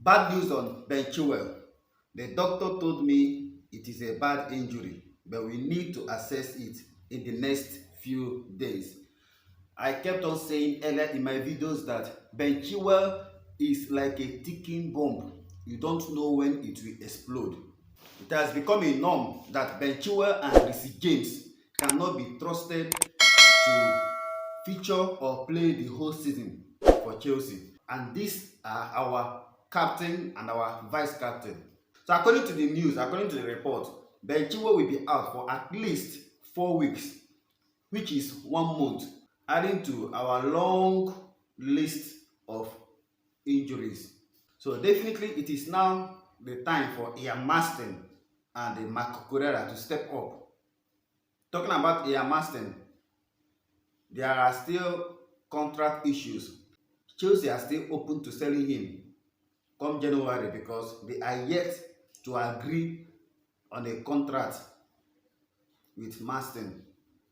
Bad news on Ben CHILWEL. The doctor told me it is a bad injury, but we need to assess it in the next few days. I kept on saying earlier in my videos that Ben CHILWEL is like a ticking bomb. You don't know when it will explode. It has become a norm that Ben CHILWEL and Reece James cannot be trusted to feature or play the whole season for Chelsea. And these are our captain and our vice captain. So according to the news, according to the report, Ben CHILWEL will be out for at least 4 weeks, which is 1 month, adding to our long list of injuries. So definitely it is now the time for Ian Marston and Marco Correa to step up. Talking about Ian Marston, there are still contract issues. Chelsea are still open to selling him come January because they are yet to agree on a contract with Marston.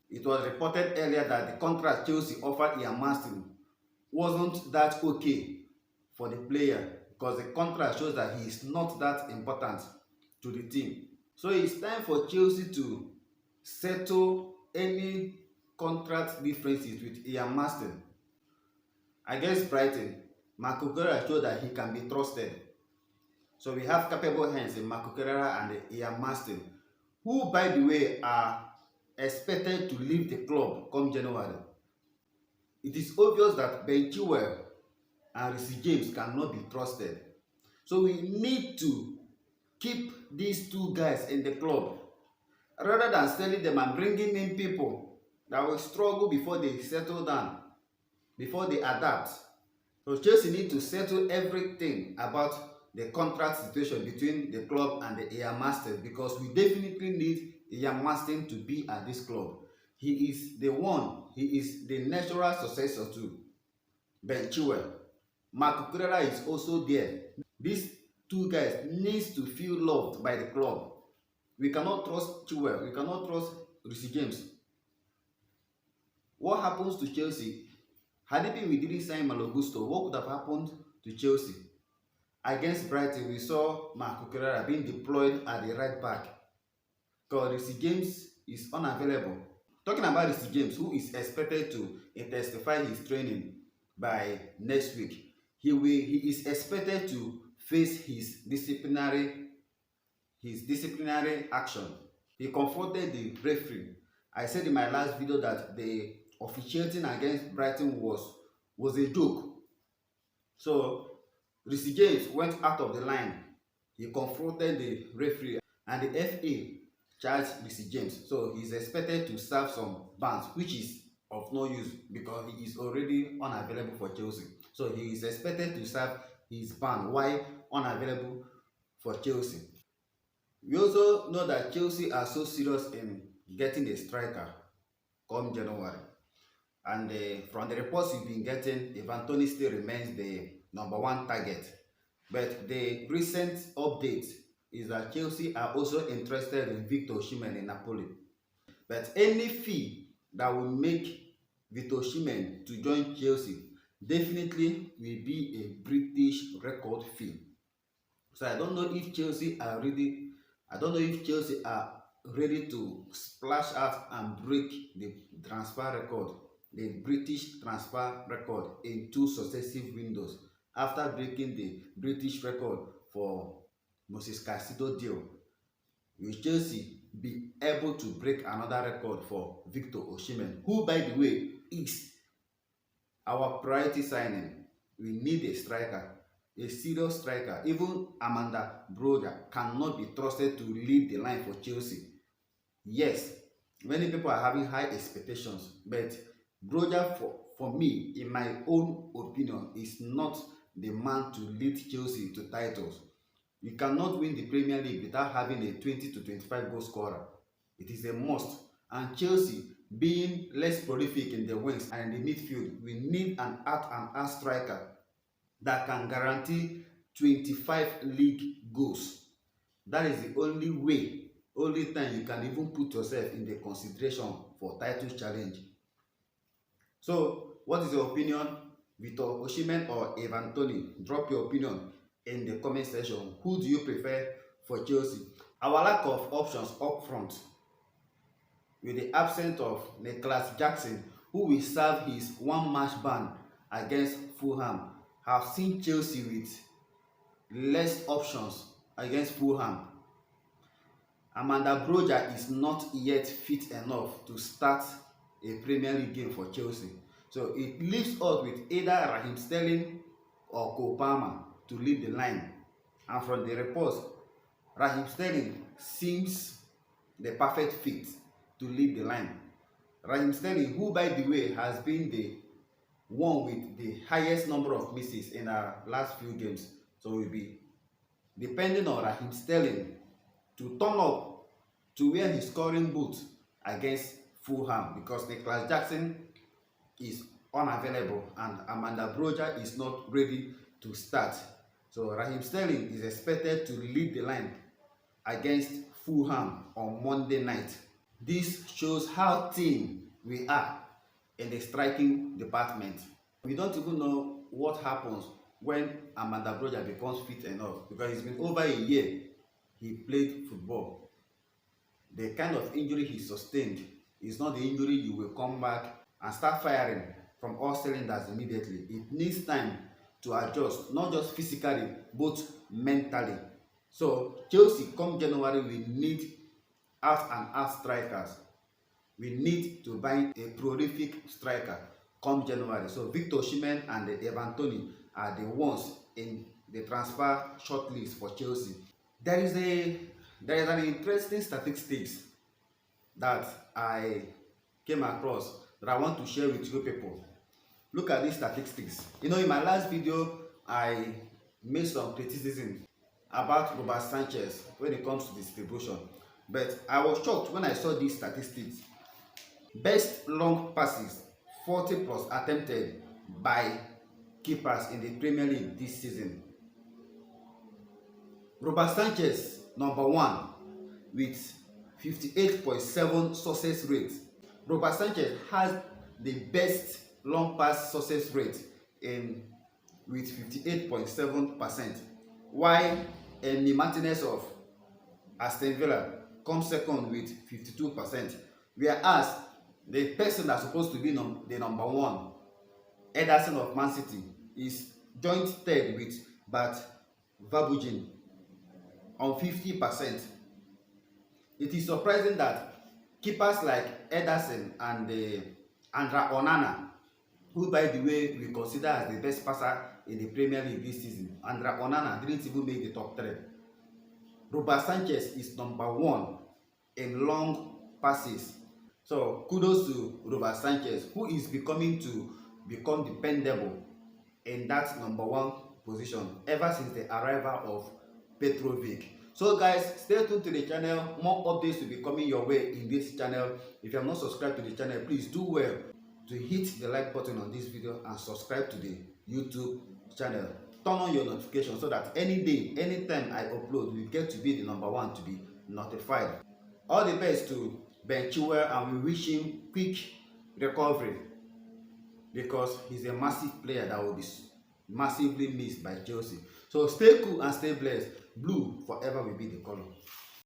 It was reported earlier that the contract Chelsea offered Ian Marston wasn't that okay for the player because the contract shows that he is not that important to the team. So it's time for Chelsea to settle any contract differences with Ian Marston. Against Brighton, Marco Correa showed that he can be trusted. So we have capable hands in Marco Correa and Ian Marston, who by the way are expected to leave the club come January. It is obvious that Ben CHILWEL and Reece James cannot be trusted. So we need to keep these two guys in the club rather than selling them and bringing in people that will struggle before they settle down, before they adapt. So Chelsea need to settle everything about the contract situation between the club and the Ian Marston because we definitely need Ian Marston to be at this club. He is the one, he is the natural successor to Ben CHILWEL. Marco Correa is also there. These two guys needs to feel loved by the club. We cannot trust CHILWEL, we cannot trust Reece James. What happens to Chelsea? Had it been we didn't sign Malo Gusto, what would have happened to Chelsea? Against Brighton, we saw Marco Correa being deployed at the right back because Reece James is unavailable. Talking about Reece James, who is expected to intensify his training by next week, he is expected to face his disciplinary action. He confronted the referee. I said in my last video that the officiating against Brighton was a joke. So Reece James went out of the line. He confronted the referee and the FA charged Reece James. So he's expected to serve some bans, which is of no use because he is already unavailable for Chelsea. So he is expected to serve his ban while unavailable for Chelsea. We also know that Chelsea are so serious in getting a striker come January. And from the reports we've been getting, Ivan Toney still remains the #1 target. But the recent update is that Chelsea are also interested in Victor Osimhen in Napoli. But any fee that will make Victor Osimhen to join Chelsea definitely will be a British record fee. So I don't know if Chelsea are ready to splash out and break the transfer record, the British transfer record in 2 successive windows after breaking the British record for Moses Caicedo deal. Will Chelsea be able to break another record for Victor Osimhen, who by the way is our priority signing? We need a striker, a serious striker. Even Amanda Broja cannot be trusted to lead the line for Chelsea. Yes, many people are having high expectations, but Broja, for me, in my own opinion, is not the man to lead Chelsea to titles. You cannot win the Premier League without having a 20 to 25 goal scorer. It is a must. And Chelsea, being less prolific in the wings and in the midfield, we need an out-and-out striker that can guarantee 25 league goals. That is the only way, only time you can even put yourself in the consideration for title challenge. So, what is your opinion? Victor Osimhen or Ivan Toney? Drop your opinion in the comment section. Who do you prefer for Chelsea? Our lack of options up front, with the absence of Nicholas Jackson, who will serve his one-match ban against Fulham, have seen Chelsea with less options against Fulham. Amanda Broja is not yet fit enough to start a Premier League game for Chelsea. So it leaves us with either Raheem Sterling or Cole Palmer to lead the line. And from the reports, Raheem Sterling seems the perfect fit to lead the line. Raheem Sterling, who by the way has been the one with the highest number of misses in our last few games. So we'll be depending on Raheem Sterling to turn up to wear his scoring boots against Fulham, because Nicholas Jackson is unavailable and Amanda Broja is not ready to start. So Raheem Sterling is expected to lead the line against Fulham on Monday night. This shows how thin we are in the striking department. We don't even know what happens when Amanda Broja becomes fit enough, because it's been over a year he played football. The kind of injury he sustained is not the injury you will come back and start firing from all cylinders immediately. It needs time to adjust, not just physically, but mentally. So Chelsea come January, we need out and out strikers. We need to buy a prolific striker come January. So Victor Osimhen and Evan Toney are the ones in the transfer shortlist for Chelsea. There is an interesting statistics that I came across that I want to share with you people. Look at these statistics. You know, in my last video, I made some criticism about Robert Sanchez when it comes to distribution. But I was shocked when I saw these statistics. Best long passes, 40 plus attempted by keepers in the Premier League this season. Robert Sanchez, number 1, with 58.7 success rate. Robert Sanchez has the best long pass success rate with 58.7%, while Emi Martinez of Aston Villa comes second with 52%, whereas the person that's supposed to be the number 1, Ederson of Man City, is joint third with Bart Verbujin on 50%. It is surprising that keepers like Ederson and Andra Onana, who by the way we consider as the best passer in the Premier League this season, Andra Onana didn't even make the top 3. Robert Sanchez is number 1 in long passes. So kudos to Robert Sanchez, who is become dependable in that number 1 position ever since the arrival of Petrovic. So guys, stay tuned to the channel. More updates will be coming your way in this channel. If you have not subscribed to the channel, please do well to hit the like button on this video and subscribe to the YouTube channel. Turn on your notifications so that any day, anytime I upload, you get to be the number 1 to be notified. All the best to Ben Chilwell, and we wish him quick recovery, because he's a massive player that will be massively missed by Chelsea. So stay cool and stay blessed. Blue forever will be the color.